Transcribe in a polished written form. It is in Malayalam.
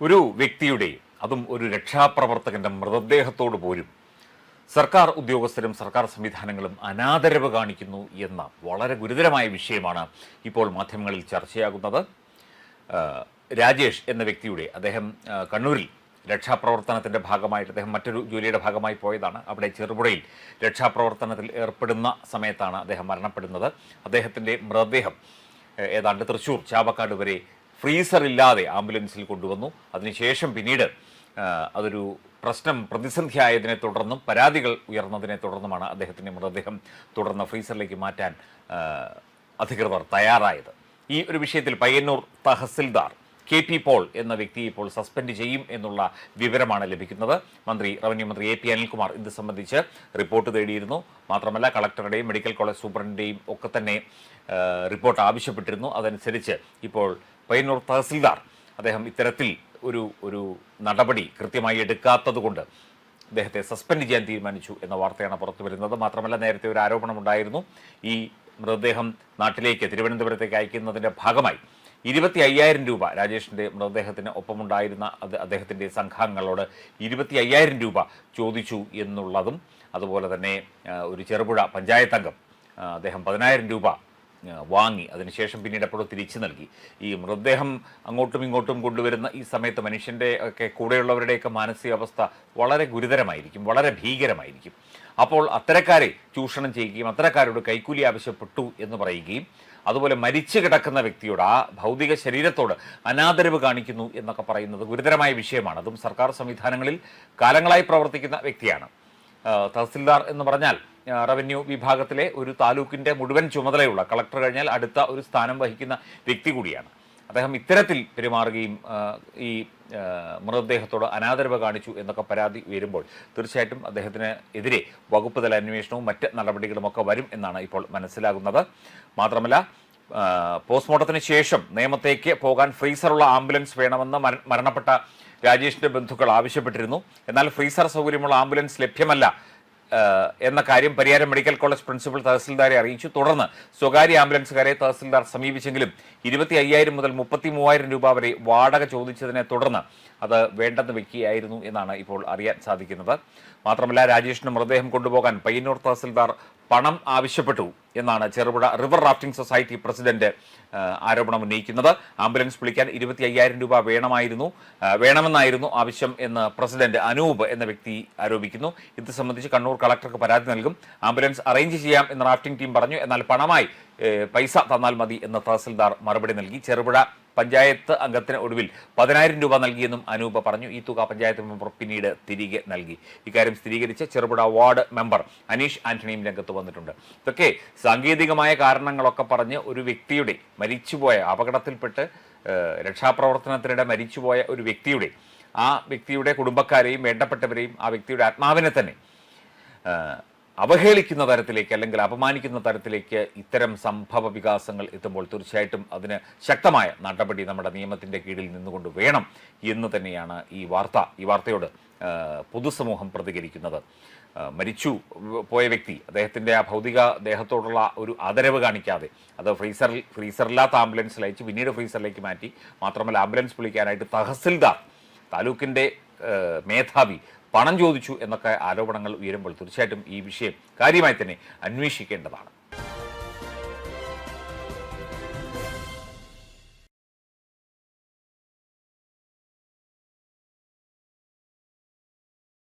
ഒരു വ്യക്തിയുടെ, അതും ഒരു രക്ഷാപ്രവർത്തകന്റെ മൃതദേഹത്തോട് പോലും സർക്കാർ ഉദ്യോഗസ്ഥരും സർക്കാർ സംവിധാനങ്ങളും അനാദരവ് കാണിക്കുന്നു എന്ന വളരെ ഗുരുതരമായ വിഷയമാണ് ഇപ്പോൾ മാധ്യമങ്ങളിൽ ചർച്ചയാകുന്നത്. രാജേഷ് എന്ന വ്യക്തിയുടെ, അദ്ദേഹം കണ്ണൂരിൽ രക്ഷാപ്രവർത്തനത്തിൻ്റെ ഭാഗമായിട്ട് അദ്ദേഹം മറ്റൊരു ജോലിയുടെ ഭാഗമായി പോയതാണ്. അവിടെ ചെറുപുഴയിൽ രക്ഷാപ്രവർത്തനത്തിൽ ഏർപ്പെടുന്ന സമയത്താണ് അദ്ദേഹം മരണപ്പെടുന്നത്. അദ്ദേഹത്തിൻ്റെ മൃതദേഹം ഏതാണ്ട് തൃശ്ശൂർ ചാവക്കാട് വരെ ഫ്രീസറില്ലാതെ ആംബുലൻസിൽ കൊണ്ടുവന്നു. അതിനുശേഷം പിന്നീട് അതൊരു പ്രതിസന്ധിയായതിനെ തുടർന്നും പരാതികൾ ഉയർന്നതിനെ തുടർന്നുമാണ് അദ്ദേഹത്തിൻ്റെ മൃതദേഹം തുടർന്ന് ഫ്രീസറിലേക്ക് മാറ്റാൻ അധികൃതർ തയ്യാറായത്. ഈ ഒരു വിഷയത്തിൽ പയ്യന്നൂർ തഹസിൽദാർ KP പോൾ എന്ന വ്യക്തിയെ ഇപ്പോൾ സസ്പെൻഡ് ചെയ്യും എന്നുള്ള വിവരമാണ് ലഭിക്കുന്നത്. റവന്യൂ മന്ത്രി AP അനിൽകുമാർ ഇത് സംബന്ധിച്ച് റിപ്പോർട്ട് തേടിയിരുന്നു. മാത്രമല്ല കളക്ടറുടെയും മെഡിക്കൽ കോളേജ് സൂപ്രണ്ടിൻ്റെയും ഒക്കെ തന്നെ റിപ്പോർട്ട് ആവശ്യപ്പെട്ടിരുന്നു. അതനുസരിച്ച് ഇപ്പോൾ പയ്യന്നൂർ തഹസിൽദാർ അദ്ദേഹം ഇത്തരത്തിൽ ഒരു നടപടി കൃത്യമായി എടുക്കാത്തതുകൊണ്ട് അദ്ദേഹത്തെ സസ്പെൻഡ് ചെയ്യാൻ തീരുമാനിച്ചു എന്ന വാർത്തയാണ് പുറത്തു വരുന്നത്. മാത്രമല്ല നേരത്തെ ഒരു ആരോപണമുണ്ടായിരുന്നു, ഈ മൃതദേഹം നാട്ടിലേക്ക് തിരുവനന്തപുരത്തേക്ക് അയക്കുന്നതിൻ്റെ ഭാഗമായി 25,000 രൂപ രാജേഷിൻ്റെ മൃതദേഹത്തിന് ഒപ്പമുണ്ടായിരുന്ന അദ്ദേഹത്തിൻ്റെ സംഘാംഗങ്ങളോട് 25,000 രൂപ ചോദിച്ചു എന്നുള്ളതും, അതുപോലെ തന്നെ ഒരു ചെറുപുഴ പഞ്ചായത്ത് അംഗം അദ്ദേഹം 10,000 രൂപ വാങ്ങി അതിനുശേഷം പിന്നീട് എപ്പോഴും തിരിച്ചു നൽകി. ഈ മൃതദേഹം അങ്ങോട്ടും ഇങ്ങോട്ടും കൊണ്ടുവരുന്ന ഈ സമയത്ത് മനുഷ്യൻ്റെ ഒക്കെ കൂടെയുള്ളവരുടെയൊക്കെ മാനസികാവസ്ഥ വളരെ ഗുരുതരമായിരിക്കും, വളരെ ഭീകരമായിരിക്കും. അപ്പോൾ അത്തരക്കാരെ ചൂഷണം ചെയ്യുകയും അത്തരക്കാരോട് കൈക്കൂലി ആവശ്യപ്പെട്ടു എന്ന് പറയുകയും അതുപോലെ മരിച്ചു കിടക്കുന്ന വ്യക്തിയോട്, ആ ഭൗതിക ശരീരത്തോട് അനാദരവ് കാണിക്കുന്നു എന്നൊക്കെ പറയുന്നത് ഗുരുതരമായ വിഷയമാണ്. അതും സർക്കാർ സംവിധാനങ്ങളിൽ കാലങ്ങളായി പ്രവർത്തിക്കുന്ന വ്യക്തിയാണ്. തഹസിൽദാർ എന്ന് പറഞ്ഞാൽ റവന്യൂ വിഭാഗത്തിലെ ഒരു താലൂക്കിൻ്റെ മുഴുവൻ ചുമതലയുള്ള, കളക്ടർ കഴിഞ്ഞാൽ അടുത്ത ഒരു സ്ഥാനം വഹിക്കുന്ന വ്യക്തി കൂടിയാണ്. അദ്ദേഹം ഇത്തരത്തിൽ പെരുമാറുകയും ഈ മൃതദേഹത്തോട് അനാദരവ് കാണിച്ചു എന്നൊക്കെ പരാതി ഉയരുമ്പോൾ തീർച്ചയായിട്ടും അദ്ദേഹത്തിന് എതിരെ വകുപ്പ് തല അന്വേഷണവും മറ്റ് നടപടികളുമൊക്കെ വരും എന്നാണ് ഇപ്പോൾ മനസ്സിലാകുന്നത്. മാത്രമല്ല പോസ്റ്റ്മോർട്ടത്തിന് ശേഷം നേമത്തേക്ക് പോകാൻ ഫ്രീസറുള്ള ആംബുലൻസ് വേണമെന്ന് മരണപ്പെട്ട രാജേഷിൻ്റെ ബന്ധുക്കൾ ആവശ്യപ്പെട്ടിരുന്നു. എന്നാൽ ഫ്രീസർ സൗകര്യമുള്ള ആംബുലൻസ് ലഭ്യമല്ല എന്ന കാര്യം പരിയാരം മെഡിക്കൽ കോളേജ് പ്രിൻസിപ്പൽ തഹസിൽദാരെ അറിയിച്ചു. തുടർന്ന് സ്വകാര്യ ആംബുലൻസുകാരെ തഹസിൽദാർ സമീപിച്ചെങ്കിലും 25,000 മുതൽ 33,000 രൂപ വരെ വാടക ചോദിച്ചതിനെ തുടർന്ന് അത് വേണ്ടെന്ന് വെക്കുകയായിരുന്നു എന്നാണ് ഇപ്പോൾ അറിയാൻ സാധിക്കുന്നത്. മാത്രമല്ല രാജേഷിന് മൃതദേഹം കൊണ്ടുപോകാൻ പയ്യന്നൂർ തഹസിൽദാർ പണം ആവശ്യപ്പെട്ടു എന്നാണ് Cherupuzha river rafting society president ആരോപണം ഉന്നയിക്കുന്നത്. ആംബുലൻസ് വിളിക്കാൻ 25,000 രൂപ വേണമെന്നായിരുന്നു ആവശ്യം എന്ന് പ്രസിഡന്റ് അനൂപ് എന്ന വ്യക്തി ആരോപിക്കുന്നു. ഇത് സംബന്ധിച്ച് കണ്ണൂർ കളക്ടർക്ക് പരാതി നൽകും. ആംബുലൻസ് അറേഞ്ച് ചെയ്യാം എന്ന് റാഫ്റ്റിംഗ് ടീം പറഞ്ഞു. എന്നാൽ പണമായി പൈസ തന്നാൽ മതി എന്ന് തഹസിൽദാർ മറുപടി നൽകി. ചെറുപുഴ പഞ്ചായത്ത് അംഗത്തിന് ഒടുവിൽ 10,000 രൂപ നൽകിയെന്നും അനൂപ് പറഞ്ഞു. ഈ തുക പഞ്ചായത്ത് മെമ്പർ പിന്നീട് തിരികെ നൽകി. ഇക്കാര്യം സ്ഥിരീകരിച്ച് ചെറുപുഴ വാർഡ് മെമ്പർ അനീഷ് ആന്റണിയും രംഗത്ത് വന്നിട്ടുണ്ട്. ഇതൊക്കെ സാങ്കേതികമായ കാരണങ്ങളൊക്കെ പറഞ്ഞ് ഒരു വ്യക്തിയുടെ മരിച്ചുപോയ, അപകടത്തിൽപ്പെട്ട് രക്ഷാപ്രവർത്തനത്തിനിടെ മരിച്ചുപോയ ഒരു വ്യക്തിയുടെ കുടുംബക്കാരെയും വേണ്ടപ്പെട്ടവരെയും ആ വ്യക്തിയുടെ ആത്മാവിനെ തന്നെ അവഹേളിക്കുന്ന തരത്തിലേക്ക് അല്ലെങ്കിൽ അപമാനിക്കുന്ന തരത്തിലേക്ക് ഇത്തരം സംഭവ വികാസങ്ങൾ എത്തുമ്പോൾ തീർച്ചയായിട്ടും അതിന് ശക്തമായ നടപടി നമ്മുടെ നിയമത്തിൻ്റെ കീഴിൽ നിന്നുകൊണ്ട് വേണം എന്ന് തന്നെയാണ് ഈ വാർത്തയോട് പൊതുസമൂഹം പ്രതികരിക്കുന്നത്. മരിച്ചു പോയ വ്യക്തി അദ്ദേഹത്തിൻ്റെ ആ ഭൗതിക ദേഹത്തോടുള്ള ഒരു ആദരവ് കാണിക്കാതെ അത് ഫ്രീസറില്ലാത്ത ആംബുലൻസിൽ അയച്ച് പിന്നീട് ഫ്രീസറിലേക്ക് മാറ്റി. മാത്രമല്ല ആംബുലൻസ് വിളിക്കാനായിട്ട് തഹസിൽദാർ, താലൂക്കിൻ്റെ മേധാവി പണം ചോദിച്ചു എന്നൊക്കെ ആരോപണങ്ങൾ ഉയരുമ്പോൾ തീർച്ചയായിട്ടും ഈ വിഷയം കാര്യമായി തന്നെ അന്വേഷിക്കേണ്ടതാണ്.